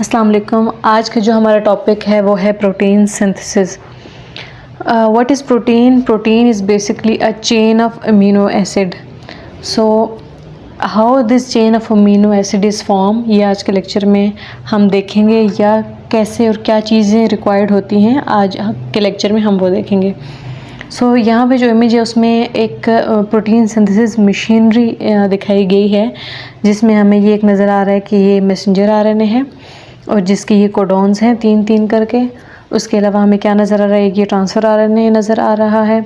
अस्सलाम वालेकुम। आज का जो हमारा टॉपिक है वो है protein synthesis. What is protein? Protein is basically a chain of amino acid. So how this chain of amino acid is form, ये आज के लेक्चर में हम देखेंगे, या कैसे और क्या चीज़ें रिक्वायर्ड होती हैं आज के लेक्चर में हम वो देखेंगे। सो यहाँ पे जो इमेज है उसमें एक प्रोटीन सिंथेसिस मशीनरी दिखाई गई है, जिसमें हमें ये एक नज़र आ रहा है कि ये मैसेंजर आरएनए है और जिसके ये कोडॉन्स हैं 3-3 करके। उसके अलावा हमें क्या नज़र आ रहा है, ये ट्रांसफ़र आरएनए नज़र आ रहा है,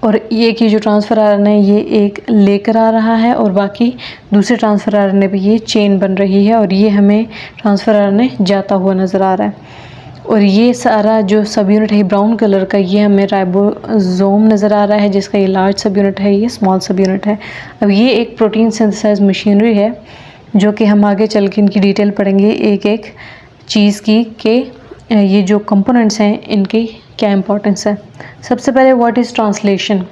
और ये कि जो ट्रांसफ़र आरएनए ये एक लेकर आ रहा है और बाकी दूसरे ट्रांसफ़र आरएनए पे ये चेन बन रही है, और ये हमें ट्रांसफ़र आरएनए जाता हुआ नज़र आ रहा है। और ये सारा जो सब यूनिट है ब्राउन कलर का, ये हमें राइबोसोम नज़र आ रहा है, जिसका ये लार्ज सब यूनिट है, ये स्मॉल सब यूनिट है। अब ये एक प्रोटीन सिंथेसाइज मशीनरी है जो कि हम आगे चल के इनकी डिटेल पढ़ेंगे एक एक चीज़ की, कि ये जो कंपोनेंट्स हैं इनकी क्या इंपॉर्टेंस है। सबसे पहले what is translation?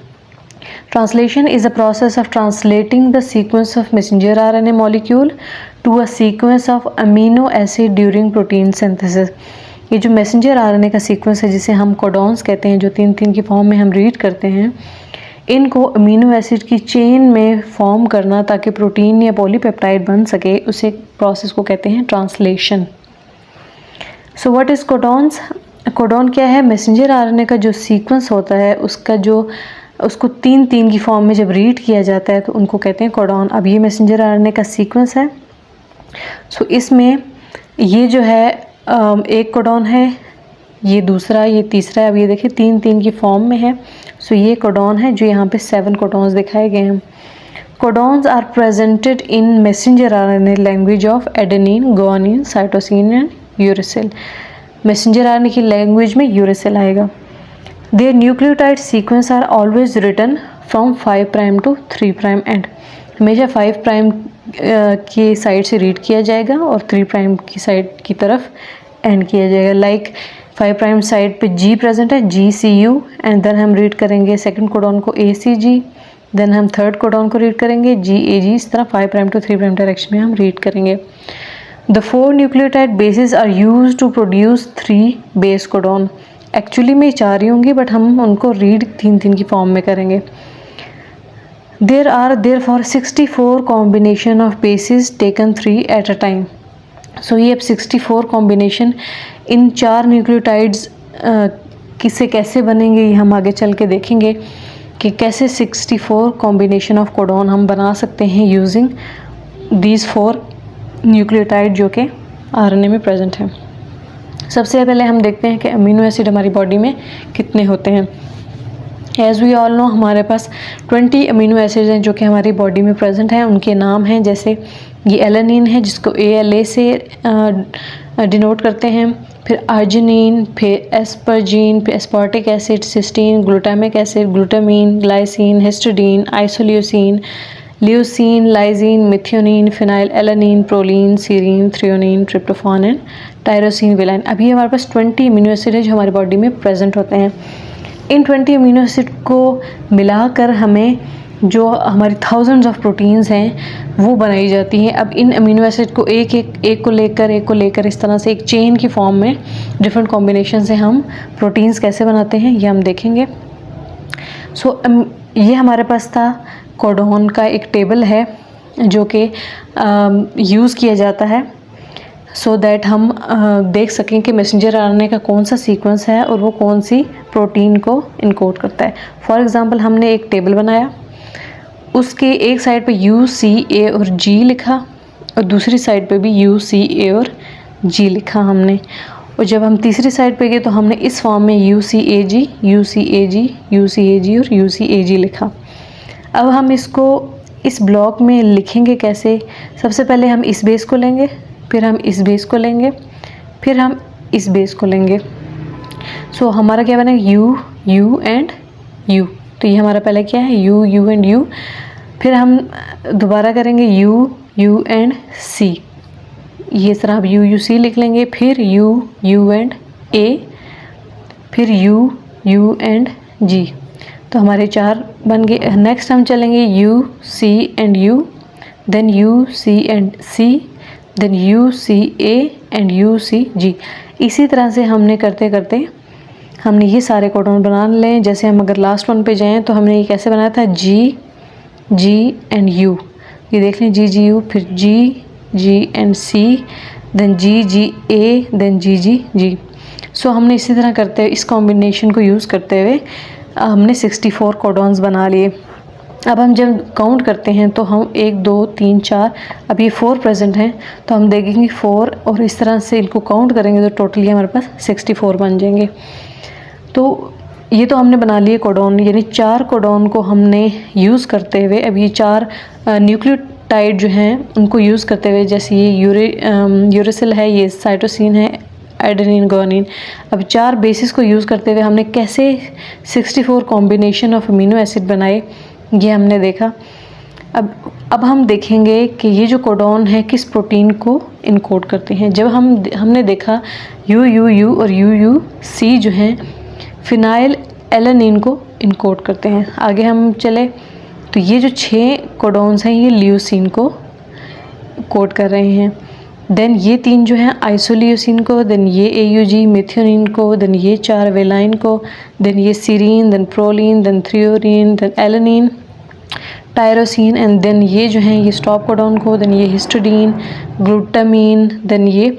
Translation is a process of translating the sequence of messenger RNA molecule to a sequence of amino acid during protein synthesis। ये जो मैसेंजर आरएनए का सीक्वेंस है, जिसे हम कोडॉन्स कहते हैं, जो 3-3 की फॉर्म में हम रीड करते हैं, इनको अमीनो एसिड की चेन में फॉर्म करना ताकि प्रोटीन या पॉलीपेप्टाइड बन सके, उसे प्रोसेस को कहते हैं translation. So what is codons? Codon क्या है? मैसेंजर आरएनए का जो सीक्वेंस होता है उसका उसको 3-3 की फॉर्म में जब रीड किया जाता है तो उनको कहते हैं कोडॉन। अब ये मैसेंजर आरएनए का सीक्वेंस है। सो इसमें ये जो है एक कोडॉन है, ये दूसरा, ये तीसरा। अब ये देखिए 3-3 की फॉर्म में है। सो ये कोडॉन है, जो यहाँ पे 7 कोडॉन्स दिखाए गए हैं। Codons are presented in messenger RNA language of adenine, guanine, cytosine and uracil. Messenger RNA की लैंग्वेज में यूरेसिल आएगा। Their nucleotide sequence are always written from 5' to 3' end। हमेशा 5' की साइड से रीड किया जाएगा और 3' की साइड की तरफ एंड किया जाएगा। लाइक 5' साइड पे G प्रेजेंट है, GCU, एंड देन हम रीड करेंगे सेकंड कोडॉन को ACG, देन हम थर्ड कोडॉन को रीड करेंगे GAG। इस तरह 5' टू 3' डायरेक्शन में हम रीड करेंगे। The 4 nucleotide bases are used to produce 3 base codon। Actually में 4 ही होंगी, बट हम उनको रीड 3-3 की फॉर्म में करेंगे। There are therefore 64 combination of bases taken 3 at a time. So ये अब 64 कॉम्बिनेशन इन 4 न्यूक्लियोटाइड्स किससे कैसे बनेंगे, ये हम आगे चल के देखेंगे कि कैसे 64 कॉम्बिनेशन ऑफ कोडॉन हम बना सकते हैं यूजिंग दीज 4 न्यूक्लियोटाइड जो कि आरएनए में प्रेजेंट हैं। सबसे पहले हम देखते हैं कि अमीनो एसिड हमारी बॉडी में कितने होते हैं। एज़ वी ऑल नो, हमारे पास 20 अमीनो एसिड हैं जो कि हमारी बॉडी में प्रेजेंट हैं। उनके नाम हैं, जैसे ये एलानिन है जिसको ALA से डिनोट करते हैं, फिर अर्जिनिन, फिर एस्परजीन, फिर aspartic acid, cysteine, glutamic acid, glutamine, glycine, histidine, isoleucine, leucine, lysine, methionine, phenylalanine, proline, serine, threonine, tryptophan and tyrosine, valine. अभी हमारे पास 20 अमीनो एसिड है जो हमारी बॉडी में प्रेजेंट होते हैं। इन 20 अमीनो एसिड को मिलाकर हमें जो हमारी थाउजेंड्स ऑफ प्रोटीन्स हैं वो बनाई जाती हैं। अब इन अमीनो एसिड को एक को लेकर इस तरह से एक चेन की फॉर्म में डिफरेंट कॉम्बिनेशन से हम प्रोटीन्स कैसे बनाते हैं ये हम देखेंगे। सो ये हमारे पास था कोडॉन का एक टेबल है जो कि यूज़ किया जाता है सो दैट हम देख सकें कि मैसेंजर आरएनए का कौन सा सीक्वेंस है और वो कौन सी प्रोटीन को इनकोड करता है। फॉर एग्ज़ाम्पल, हमने एक टेबल बनाया, उसके एक साइड पे UCA और G लिखा और दूसरी साइड पे भी UCA और G लिखा हमने, और जब हम तीसरी साइड पे गए तो हमने इस फॉर्म में UCAG, UCAG, UCAG और UCAG लिखा। अब हम इसको इस ब्लॉक में लिखेंगे कैसे? सबसे पहले हम इस बेस को लेंगे, फिर हम इस बेस को लेंगे, फिर हम इस बेस को लेंगे। सो हमारा क्या बनेगा? U and U। तो ये हमारा पहले क्या है? U and U। फिर हम दोबारा करेंगे U एंड C। ये तरह आप UC लिख लेंगे, फिर U एंड A, फिर U एंड G। तो हमारे 4 बन गए। नेक्स्ट हम चलेंगे U, C and U, then U, C and C, then UCA and UCG। इसी तरह से हमने करते करते हमने ये सारे कोडॉन बना लें। जैसे हम अगर लास्ट वन पे जाएं तो हमने ये कैसे बनाया था, G एंड U, ये देख लें GGU, फिर G and C, then GGA, then GGG। So हमने इसी तरह करते हुए इस कॉम्बिनेशन को यूज़ करते हुए हमने 64 कोडॉन्स बना लिए। अब हम जब काउंट करते हैं तो हम 1 2 3 4, अब ये 4 प्रेजेंट हैं तो हम देखेंगे 4 और इस तरह से इनको काउंट करेंगे तो टोटली हमारे पास 64 बन जाएंगे। तो ये तो हमने बना लिए कोडॉन, यानी 4 कोडॉन को हमने यूज़ करते हुए अब ये 4 न्यूक्लियोटाइड जो हैं उनको यूज़ करते हुए, जैसे ये यूरेसिल है, ये साइटोसिन है, एडेनिन, गुआनिन, अब 4 बेसिस को यूज़ करते हुए हमने कैसे 64 कॉम्बिनेशन ऑफ अमीनो एसिड बनाए, ये हमने देखा। अब हम देखेंगे कि ये जो कोडॉन है किस प्रोटीन को इनकोड करते हैं। जब हमने देखा UUU और UUC जो हैं फिनाइल एलानिन को इनकोड करते हैं। आगे हम चले तो ये जो 6 कोडॉन्स हैं ये ल्यूसीन को कोड कर रहे हैं। देन ये 3 जो हैं आइसोल्यूसिन को, देन ये AUG मिथियोनिन को, देन ये 4 वेलाइन को, देन ये serine, then proline, then threonine, then alanine, tyrosine, and then ये जो हैं ये स्टॉप कोडॉन को, देन ये हिस्टडीन, ग्लूटामीन, देन ये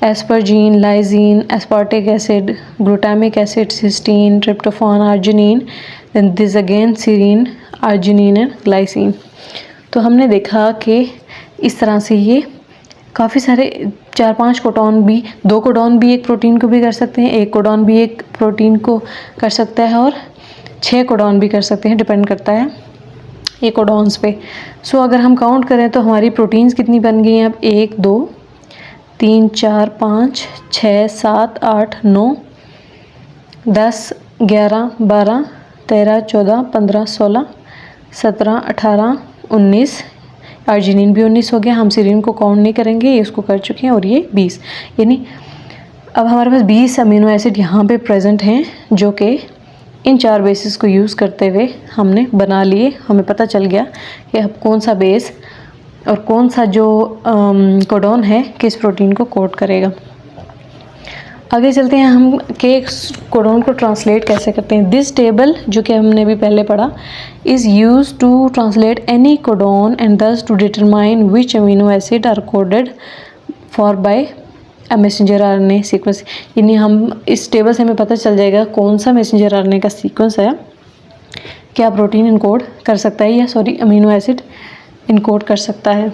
asparagine, lysine, aspartic acid, glutamic acid, cysteine, tryptophan, arginine, then this again serine, arginine and glycine. तो हमने देखा कि इस तरह से ये काफ़ी सारे 4-5 कोडॉन भी, 2 कोडॉन भी एक प्रोटीन को भी कर सकते हैं, 1 कोडॉन भी एक प्रोटीन को कर सकता है और 6 कोडॉन भी कर सकते हैं, डिपेंड करता है ये कोडॉन्स पे। सो अगर हम काउंट करें तो हमारी प्रोटीन्स कितनी बन गई हैं अब, 1 2 3 4 5 6 7 8 9 10 11 12 13 14 15 16 17 18 19, आर्जिनिन भी 19 हो गया, हम सीरीन को काउंट नहीं करेंगे, ये उसको कर चुके हैं, और ये 20, यानी अब हमारे पास 20 अमीनो एसिड यहाँ पे प्रेजेंट हैं जो कि इन 4 बेसिस को यूज़ करते हुए हमने बना लिए। हमें पता चल गया कि अब कौन सा बेस और कौन सा जो कोडॉन है किस प्रोटीन को कोड करेगा। आगे चलते हैं हम कि कोडॉन को ट्रांसलेट कैसे करते हैं। दिस टेबल जो कि हमने भी पहले पढ़ा is use to translate any codon and thus to determine which amino acid are coded for by a messenger RNA sequence, यानी हम इस टेबल से हमें पता चल जाएगा कौन सा मैसेंजर RNA का सीक्वेंस है, क्या प्रोटीन इनकोड कर सकता है, या सॉरी अमीनो एसिड इनकोड कर सकता है।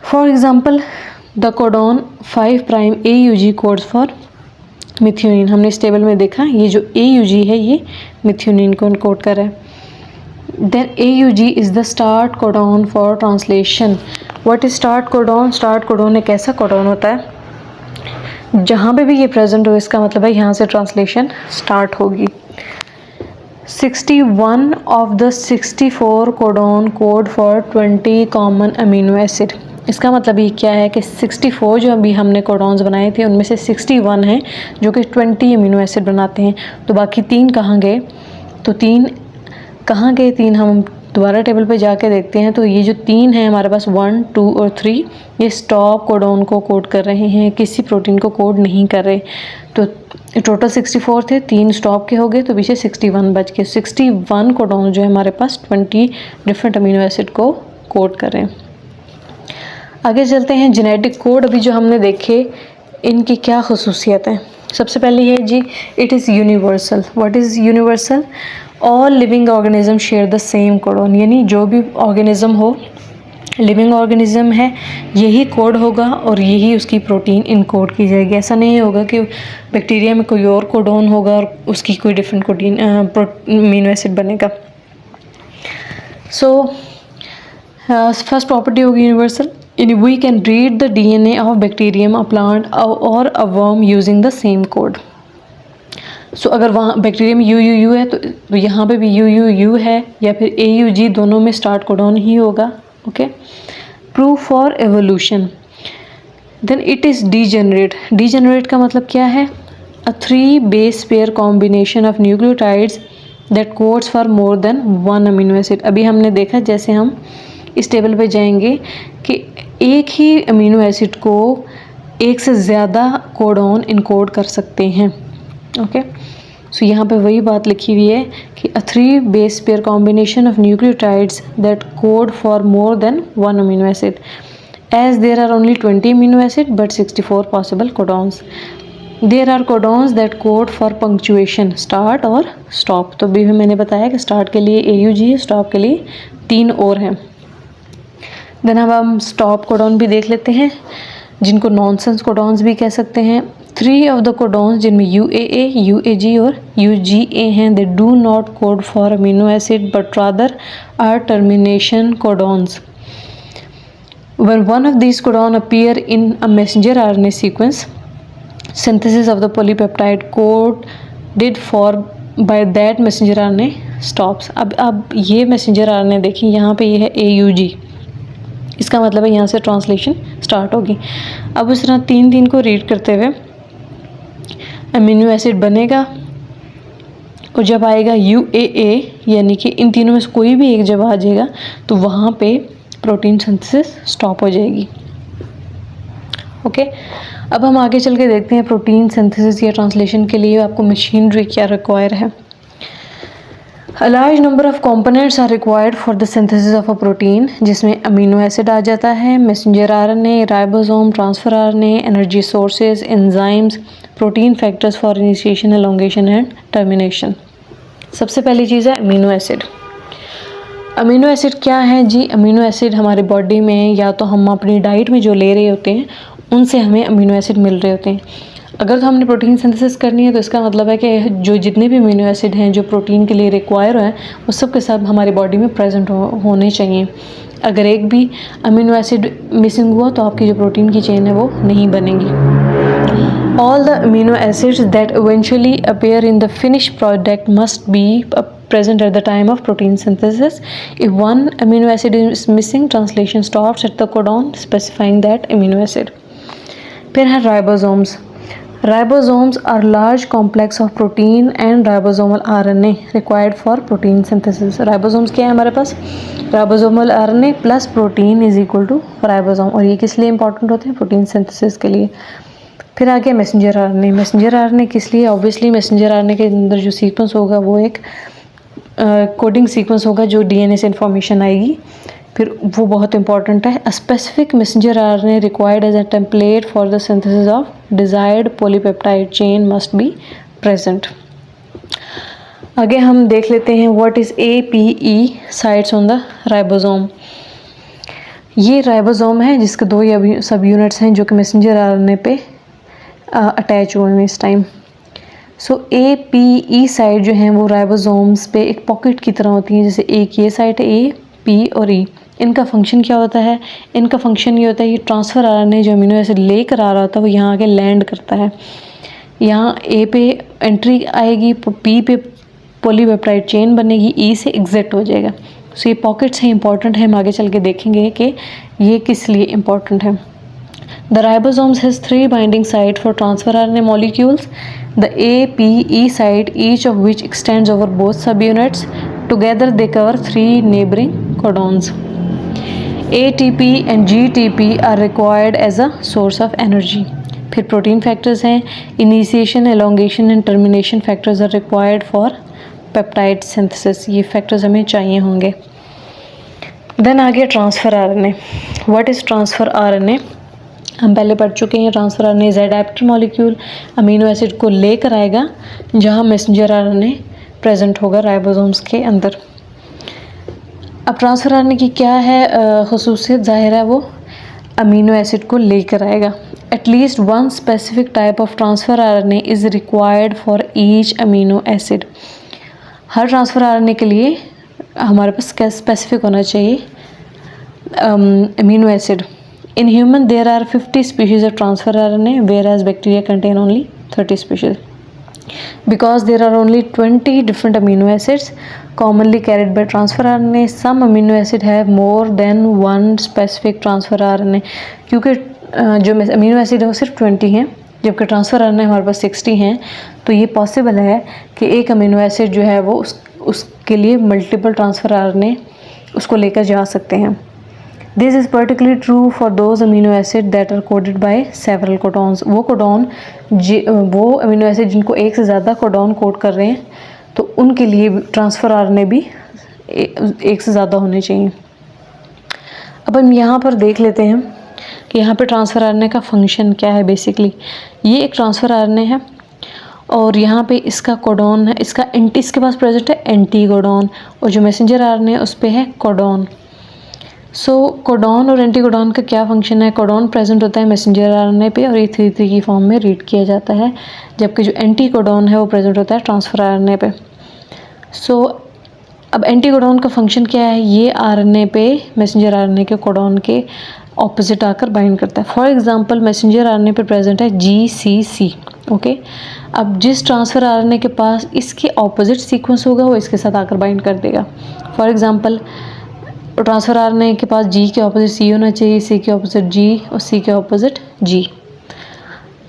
For example the codon 5' AUG codes for methionine, हमने इस टेबल में देखा ये जो AUG है ये मिथियोनिन को इनकोड कर रहा है। Then AUG is the start codon for translation. What is start codon? Start codon एक ऐसा कोडॉन होता है जहाँ पे भी ये प्रेजेंट हो, इसका मतलब है यहाँ से ट्रांसलेशन स्टार्ट होगी। 61 of the 64 codon code for 20 common amino acid. इसका मतलब ये क्या है कि 64 जो अभी हमने कोडॉन्स बनाए थे उनमें से 61 हैं जो कि 20 अमीनो एसिड बनाते हैं। तो बाकी 3 कहाँ गए? तो 3 कहाँ गए? 3 हम दोबारा टेबल पे जाके देखते हैं। तो ये जो 3 हैं हमारे पास 1 2 और 3 ये स्टॉप कोडॉन को कोड कर रहे हैं, किसी प्रोटीन को कोड नहीं कर रहे। तो टोटल 64 थे, 3 स्टॉप के हो गए तो पीछे 61 बच के 61 कोडॉन जो है हमारे पास 20 डिफरेंट अमीनो एसिड को कोड कर रहे हैं। आगे चलते हैं जेनेटिक कोड। अभी जो हमने देखे इनकी क्या खसूसियत है। सबसे पहली है जी it is universal. What is universal? All living organism share the same codon, यानी जो भी ऑर्गेनिज्म हो, लिविंग ऑर्गेनिज्म है, यही कोड होगा और यही उसकी प्रोटीन इनकोड की जाएगी। ऐसा नहीं होगा कि बैक्टीरिया में कोई और कोडॉन होगा और उसकी कोई डिफरेंट कोडीन अमीनो एसिड बनेगा। सो फर्स्ट प्रॉपर्टी होगी universal. We can read the DNA of bacterium, a plant और a worm using the same code. So अगर वहाँ बैक्टीरिया में UUU है तो यहाँ पे भी UUU है या फिर AUG, दोनों में स्टार्ट कोडॉन ही होगा। Okay, proof for evolution. Then it is degenerate. Degenerate का मतलब क्या है? A 3 base pair combination of nucleotides that codes for more than 1 amino acid. अभी हमने देखा, जैसे हम इस टेबल पे जाएंगे कि एक ही अमीनो एसिड को एक से ज़्यादा कोडॉन इनकोड कर सकते हैं। ओके, सो यहाँ पे वही बात लिखी हुई है कि a 3 base pair combination of nucleotides that code for more than one amino acid, as there are only 20 amino acid but 64 possible codons. There are codons that code for punctuation, start और stop। तो भी मैंने बताया कि start के लिए AUG है, stop के लिए 3 और हैं। देन अब हम स्टॉप कोडॉन भी देख लेते हैं, जिनको नॉनसेंस कोडॉन्स भी कह सकते हैं। 3 ऑफ द कोडॉन्स जिनमें UAA, UAG और UGA हैं, they do not code for amino acid but rather are termination codons. When one of these codon appear in a messenger RNA sequence, synthesis of the polypeptide coded for by that messenger RNA stops। अब ये messenger RNA देखिए, यहाँ पे ये है AUG, इसका मतलब है यहाँ से ट्रांसलेशन स्टार्ट होगी। अब इस तरह 3 को रीड करते हुए अमीनो एसिड बनेगा, और जब आएगा UAA यानी कि इन तीनों में से कोई भी एक जब आ जाएगा तो वहाँ पे प्रोटीन सिंथेसिस स्टॉप हो जाएगी। ओके, अब हम आगे चल के देखते हैं प्रोटीन सिंथेसिस या ट्रांसलेशन के लिए आपको मशीनरी क्या रिक्वायर है। A large number of components are required for the synthesis of a protein, जिसमें अमीनो एसिड आ जाता है, messenger RNA, ribosome, transfer RNA, energy sources, enzymes, protein factors for initiation, elongation and termination. सबसे पहली चीज़ है amino acid. Amino acid क्या है जी? Amino acid हमारे body में या तो हम अपनी डाइट में जो ले रहे होते हैं उनसे हमें अमीनो एसिड मिल रहे होते हैं। अगर तो हमने प्रोटीन सिंथेसिस करनी है तो इसका मतलब है कि जो जितने भी अमीनो एसिड हैं जो प्रोटीन के लिए रिक्वायर हैं वो सब के सब हमारी बॉडी में प्रेजेंट होने चाहिए। अगर एक भी अमीनो एसिड मिसिंग हुआ तो आपकी जो प्रोटीन की चेन है वो नहीं बनेगी। All the amino acids that eventually appear in the finish product must be present at the time of protein synthesis. If one amino acid is missing, translation stops at the codon specifying that amino acid. फिर है ribosomes. Ribosomes are large complex of protein and ribosomal RNA required for protein synthesis. Ribosomes क्या है हमारे पास? Ribosomal RNA plus protein is equal to ribosome, और ये किस लिए important होते हैं? प्रोटीन सिंथेसिस के लिए। फिर आगे मैसेंजर RNA। मैसेंजर RNA किस लिए? ऑब्वियसली मैसेंजर RNA के अंदर जो सीक्वेंस होगा वो एक कोडिंग सीक्वेंस होगा जो DNA से इंफॉर्मेशन आएगी, फिर वो बहुत इंपॉर्टेंट है। A specific messenger RNA required as a template for the synthesis of desired polypeptide chain must be present. आगे हम देख लेते हैं what is APE sites on the ribosome. ये राइबोसोम है जिसके 2 सब यूनिट्स हैं जो कि मैसेंजर RNA पे अटैच हुए हैं इस टाइम। सो APE साइट जो हैं वो राइबोसोम्स पे एक पॉकेट की तरह होती हैं, जैसे एक ये साइट है A, P और E। इनका फंक्शन क्या होता है? इनका फंक्शन ये होता है, ये ट्रांसफ़र RNA जो अमीनो एसिड लेकर आ रहा होता है वो यहाँ आके लैंड करता है। यहाँ A पे एंट्री आएगी, P पे पॉलीपेप्टाइड चेन बनेगी, E से एग्जिट हो जाएगा। सो ये पॉकेट्स हैं, इंपॉर्टेंट है, हम आगे चल के देखेंगे कि ये किस लिए इम्पॉर्टेंट है। The ribosomes has 3 binding sites for transfer RNA molecules. The APE site, each of which extends over both subunits. Together they cover 3 neighboring codons. ATP and GTP are required as a source of energy. फिर protein factors हैं, initiation, elongation and termination factors are required for peptide synthesis. ये factors हमें चाहिए होंगे। Then आगे transfer RNA। What is transfer RNA? हम पहले पढ़ चुके हैं। Transfer RNA is adapter molecule, amino acid को लेकर आएगा जहाँ मैसेंजर RNA प्रेजेंट होगा राइबोसोम्स के अंदर। अब ट्रांसफ़र RNA की क्या है ख़ुसूसियत? ज़ाहिर है वो अमीनो एसिड को लेकर आएगा। At least 1 specific type of transfer RNA is required for each amino acid. Her transfer RNA के लिए हमारे पास क्या स्पेसिफिक होना चाहिए? Amino acid. In human, there are 50 species of transfer RNA, whereas bacteria contain only 30 species. Because there are only 20 different amino acids commonly carried by transfer RNA, some amino acid have more than one specific transfer RNA. क्योंकि जो amino acid है वो सिर्फ 20 हैं, जबकि transfer RNA हमारे पास 60 हैं, तो ये पॉसिबल है कि एक अमीनो एसिड जो है वो उसके लिए मल्टीपल ट्रांसफ़र RNA उसको लेकर जा सकते हैं। This is particularly true for those amino acid that are coded by several codons. वो वो अमीनो एसिड जिनको एक से ज़्यादा कोडॉन कोड कर रहे हैं, तो उनके लिए ट्रांसफ़र आरएनए भी एक से ज़्यादा होने चाहिए। अब हम यहाँ पर देख लेते हैं कि यहाँ पे ट्रांसफ़र आरएनए का फंक्शन क्या है। बेसिकली ये एक ट्रांसफ़र आरएनए है और यहाँ पे इसका कोडॉन है, इसके पास प्रेजेंट है एंटी कोडॉन, और जो मैसेंजर आरएनए है उस पे है कोडॉन। सो कोडॉन और एंटी कोडॉन का क्या फंक्शन है? कोडॉन प्रेजेंट होता है मैसेंजर आरएनए पे और ये 3-3 की फॉर्म में रीड किया जाता है, जबकि जो एंटी कोडॉन है वो प्रेजेंट होता है ट्रांसफ़र आरएनए पे। सो अब एंटी कोडॉन का फंक्शन क्या है? ये आरएनए पे मैसेंजर आरएनए के कोडॉन के ऑपोजिट आकर बाइंड करता है। फॉर एग्जांपल मैसेंजर आरएनए पे प्रेजेंट है GCC, ओके। अब जिस ट्रांसफ़र आरएनए के पास इसके ऑपोजिट सीक्वेंस होगा वो इसके साथ आकर बाइंड कर देगा। फॉर एग्जांपल ट्रांसफ़र आरएनए के पास G के ऑपोजिट C होना चाहिए, C के ऑपोजिट G और C के ऑपोजिट G।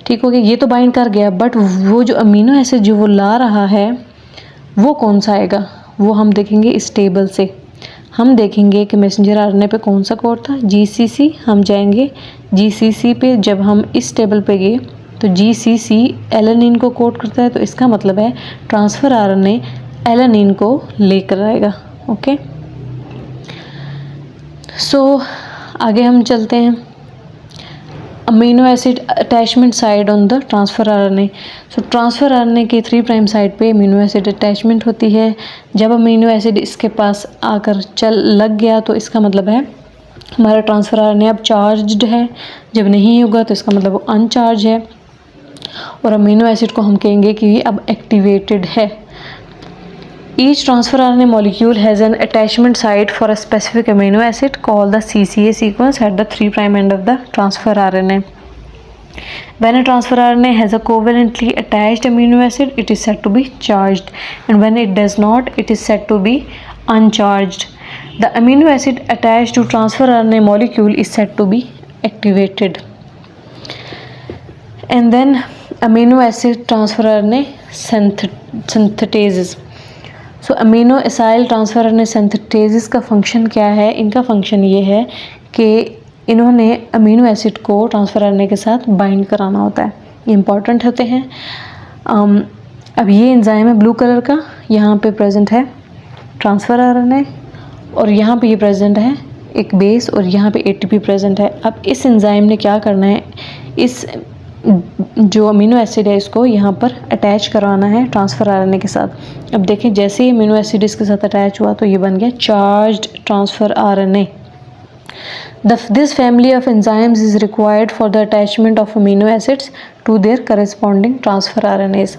ठीक हो गया, ये तो बाइंड कर गया, बट वो जो अमीनो एसिड जो वो ला रहा है वो कौन सा आएगा, वो हम देखेंगे इस टेबल से। हम देखेंगे कि मैसेंजर आरएनए पे कौन सा कोड था, GCC। हम जाएंगे GCC पे, जब हम इस टेबल पे गए तो GCC एलेनिन को कोड करता है, तो इसका मतलब है ट्रांसफ़र आरएनए एलेनिन को लेकर आएगा, ओके। सो आगे हम चलते हैं। Amino acid attachment side on the transfer RNA. So transfer RNA की 3' साइड पे अमीनो एसिड अटैचमेंट होती है। जब अमीनो एसिड इसके पास आकर लग गया तो इसका मतलब है हमारा ट्रांसफ़र आरएनए अब चार्ज्ड है। जब नहीं होगा तो इसका मतलब वो अनचार्ज है, और अमीनो एसिड को हम कहेंगे कि ये अब एक्टिवेटेड है। Each transfer RNA molecule has an attachment site for a specific amino acid called the CCA sequence at the 3' end of the transfer RNA. When a transfer RNA has a covalently attached amino acid, it is said to be charged, and when it does not, it is said to be uncharged. The amino acid attached to transfer RNA molecule is said to be activated. And then amino acid transfer RNA synthetases. So amino acyl transfer RNA synthesis का function क्या है? इनका function ये है कि इन्होंने amino acid को transfer RNA के साथ बाइंड कराना होता है, ये इंपॉर्टेंट होते हैं। अब ये एंजाइम है ब्लू कलर का, यहाँ पे प्रेजेंट है ट्रांसफ़र आरएनए और यहाँ पे ये प्रेजेंट है एक बेस और यहाँ पे ATP प्रेजेंट है। अब इस एंजाइम ने क्या करना है, इस जो अमीनो एसिड है इसको यहाँ पर अटैच करवाना है ट्रांसफ़र आरएनए के साथ। अब देखें जैसे ही अमीनो एसिड इसके साथ अटैच हुआ तो ये बन गया charged transfer RNA. This family of enzymes is required for the attachment of amino acids to their corresponding transfer RNAs.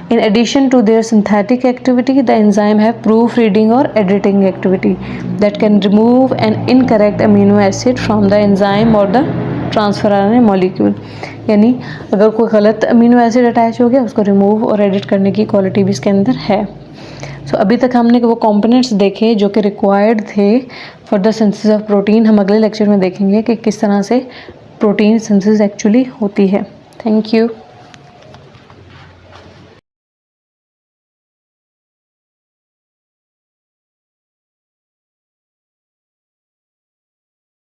In addition to their synthetic activity, the enzyme have proofreading or editing activity that can remove an incorrect amino acid from the enzyme or the transfer RNA molecule. यानी अगर कोई गलत amino acid attach हो गया उसको remove और edit करने की क्वालिटी भी इसके अंदर है। सो अभी तक हमने वो कंपोनेंट्स देखे जो कि रिक्वायर्ड थे for the synthesis of protein. हम अगले लेक्चर में देखेंगे कि किस तरह से प्रोटीन सिंथेसिस एक्चुअली होती है। Thank you.